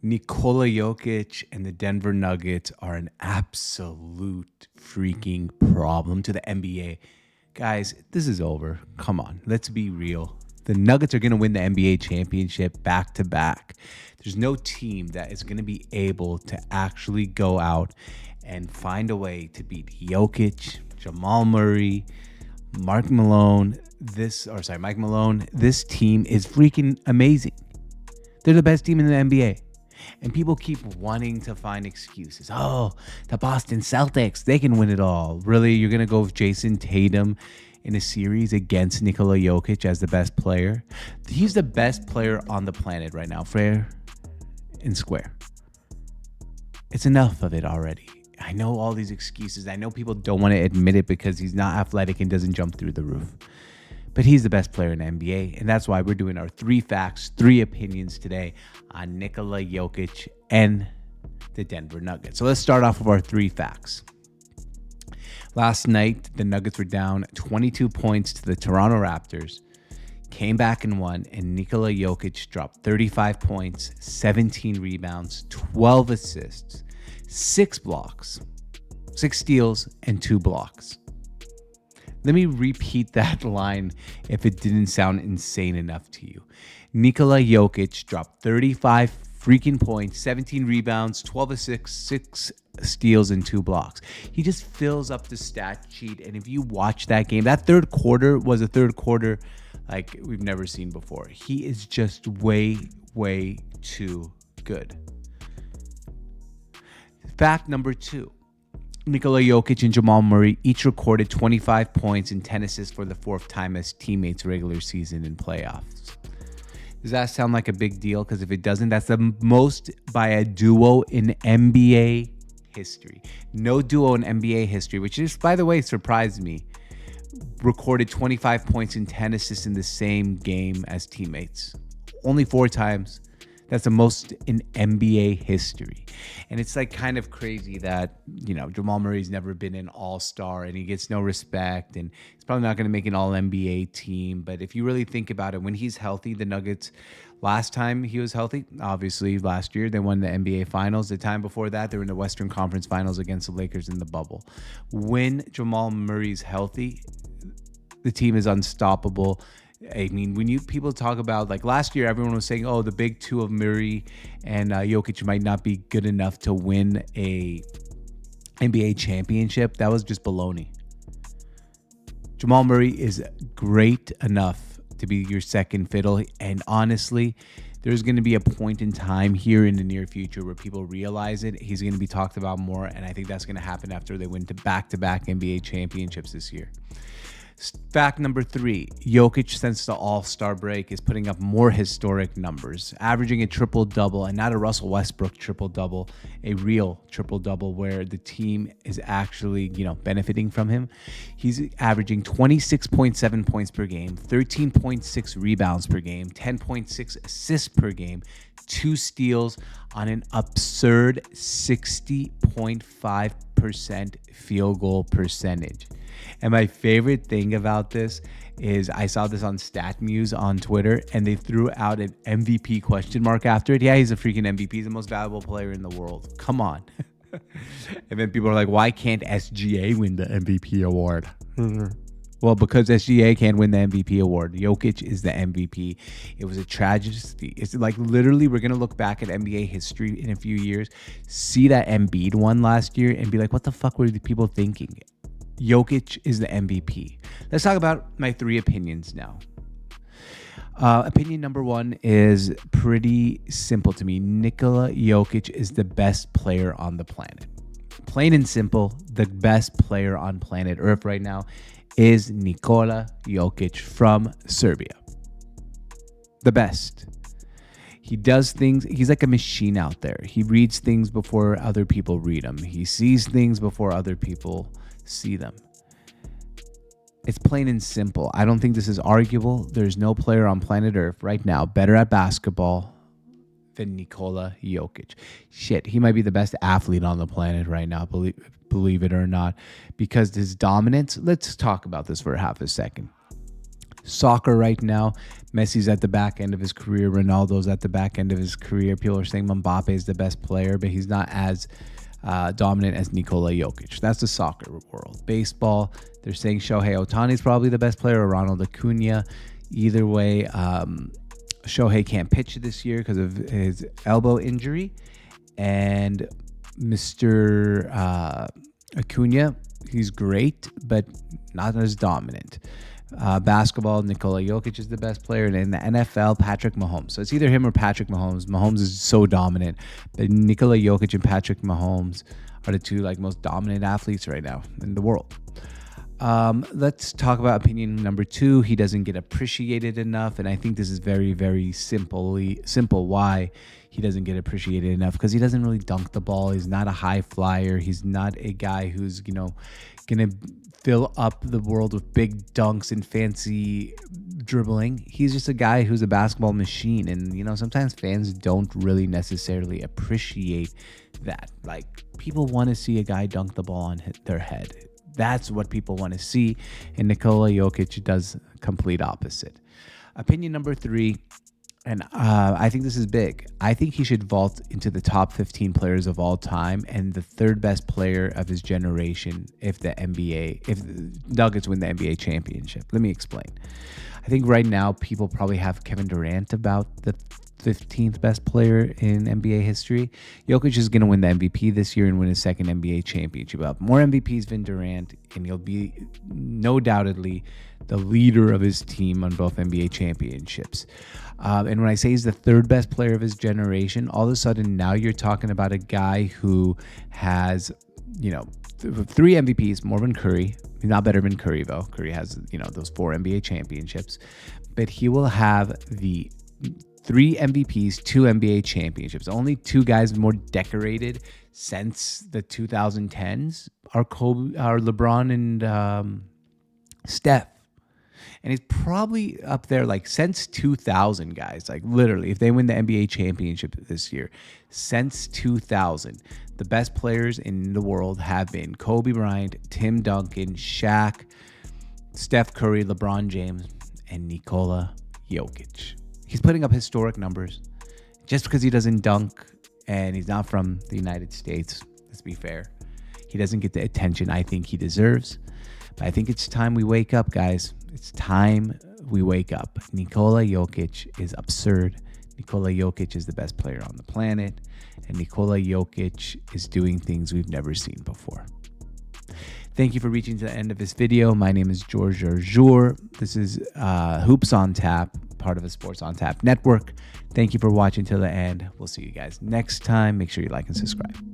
Nikola Jokic and the Denver Nuggets are an absolute freaking problem to the NBA. Guys, this is over. Come on, let's be real. The Nuggets are going to win the NBA championship back to back. There's no team that is going to be able to actually go out and find a way to beat Jokic, Jamal Murray, Mike Malone. Mike Malone. This team is freaking amazing. They're the best team in the NBA. And people keep wanting to find excuses. Oh, the Boston Celtics, they can win it all. Really, you're going to go with Jason Tatum in a series against Nikola Jokic as the best player? He's the best player on the planet right now, fair and square. It's enough of it already. I know all these excuses. I know people don't want to admit it because he's not athletic and doesn't jump through the roof. But he's the best player in the NBA, and that's why we're doing our 3 facts, 3 opinions today on Nikola Jokic and the Denver Nuggets. So let's start off with our 3 facts. Last night, the Nuggets were down 22 points to the Toronto Raptors, came back and won, and Nikola Jokic dropped 35 points, 17 rebounds, 12 assists, 6 blocks, 6 steals, and 2 blocks. Let me repeat that line if it didn't sound insane enough to you. Nikola Jokic dropped 35 freaking points, 17 rebounds, 12 assists, 6 steals, and 2 blocks. He just fills up the stat sheet. And if you watch that game, that third quarter was a third quarter like we've never seen before. He is just way, way too good. Fact number 2. Nikola Jokic and Jamal Murray each recorded 25 points and 10 assists for the 4th time as teammates regular season and playoffs. Does that sound like a big deal? Because if it doesn't, that's the most by a duo in NBA history. No duo in NBA history, which is, by the way, surprised me, recorded 25 points and 10 assists in the same game as teammates. Only 4 times. That's the most in NBA history. And it's like kind of crazy that, Jamal Murray's never been an all-star and he gets no respect and he's probably not going to make an all-NBA team. But if you really think about it, when he's healthy, the Nuggets, last time he was healthy, obviously last year, they won the NBA Finals. The time before that, they were in the Western Conference Finals against the Lakers in the bubble. When Jamal Murray's healthy, the team is unstoppable. I mean, when people talk about, like last year, everyone was saying, oh, the big 2 of Murray and Jokic might not be good enough to win a NBA championship. That was just baloney. Jamal Murray is great enough to be your second fiddle. And honestly, there's going to be a point in time here in the near future where people realize it. He's going to be talked about more. And I think that's going to happen after they win back-to-back NBA championships this year. Fact number 3, Jokic since the All-Star break is putting up more historic numbers, averaging a triple-double, and not a Russell Westbrook triple-double, a real triple-double where the team is actually, benefiting from him. He's averaging 26.7 points per game, 13.6 rebounds per game, 10.6 assists per game, 2 steals on an absurd 60.5% field goal percentage. And my favorite thing about this is I saw this on StatMuse on Twitter, and they threw out an MVP question mark after it. Yeah, he's a freaking MVP. He's the most valuable player in the world. Come on. And then people are like, why can't SGA win the MVP award? Well, because SGA can't win the MVP award. Jokic is the MVP. It was a tragedy. It's like literally we're going to look back at NBA history in a few years, see that Embiid won last year, and be like, what the fuck were the people thinking? Jokic is the MVP. Let's talk about my 3 opinions now. Opinion number 1 is pretty simple to me. Nikola Jokic is the best player on the planet. Plain and simple, the best player on planet Earth right now is Nikola Jokic from Serbia. The best. He does things. He's like a machine out there. He reads things before other people read them. He sees things before other people see them. It's plain and simple. I don't think this is arguable. There's no player on planet Earth right now better at basketball than Nikola Jokic. Shit, he might be the best athlete on the planet right now, believe it or not, because his dominance. Let's talk about this for half a second. Soccer right now, Messi's at the back end of his career. Ronaldo's at the back end of his career. People are saying Mbappe is the best player, but he's not as dominant as Nikola Jokic. That's the soccer world. Baseball, they're saying Shohei Ohtani is probably the best player, or Ronald Acuna. Either way, Shohei can't pitch this year because of his elbow injury. And Mr. Acuna, he's great, but not as dominant. Basketball, Nikola Jokic is the best player. And in the NFL, Patrick Mahomes. So it's either him or Patrick Mahomes. Mahomes is so dominant. But Nikola Jokic and Patrick Mahomes are the two most dominant athletes right now in the world. Let's talk about opinion number 2. He doesn't get appreciated enough. And I think this is very, very simple why he doesn't get appreciated enough, because he doesn't really dunk the ball. He's not a high flyer. He's not a guy who's, going to fill up the world with big dunks and fancy dribbling. He's just a guy who's a basketball machine. And, sometimes fans don't really necessarily appreciate that. People want to see a guy dunk the ball on their head. That's what people want to see. And Nikola Jokic does complete opposite. Opinion number 3. And I think this is big. I think he should vault into the top 15 players of all time and the third best player of his generation if the Nuggets win the NBA championship. Let me explain. I think right now people probably have Kevin Durant about the 15th best player in NBA history. Jokic is going to win the MVP this year and win his second NBA championship. More MVPs than Durant, and he'll be no doubtedly the leader of his team on both NBA championships. And when I say he's the third best player of his generation, all of a sudden now you're talking about a guy who has, 3 MVPs, more than Curry. He's not better than Curry, though. Curry has, those 4 NBA championships. But he will have the 3 MVPs, 2 NBA championships. Only 2 guys more decorated since the 2010s are LeBron and Steph. And he's probably up there since 2000, guys. Literally, if they win the NBA championship this year, since 2000, the best players in the world have been Kobe Bryant, Tim Duncan, Shaq, Steph Curry, LeBron James, and Nikola Jokic. He's putting up historic numbers. Just because he doesn't dunk and he's not from the United States, let's be fair, he doesn't get the attention I think he deserves. But I think it's time we wake up, guys. It's time we wake up. Nikola Jokic is absurd. Nikola Jokic is the best player on the planet. And Nikola Jokic is doing things we've never seen before. Thank you for reaching to the end of this video. My name is George Arjour. This is Hoops on Tap, part of the Sports on Tap network. Thank you for watching till the end. We'll see you guys next time. Make sure you like and subscribe.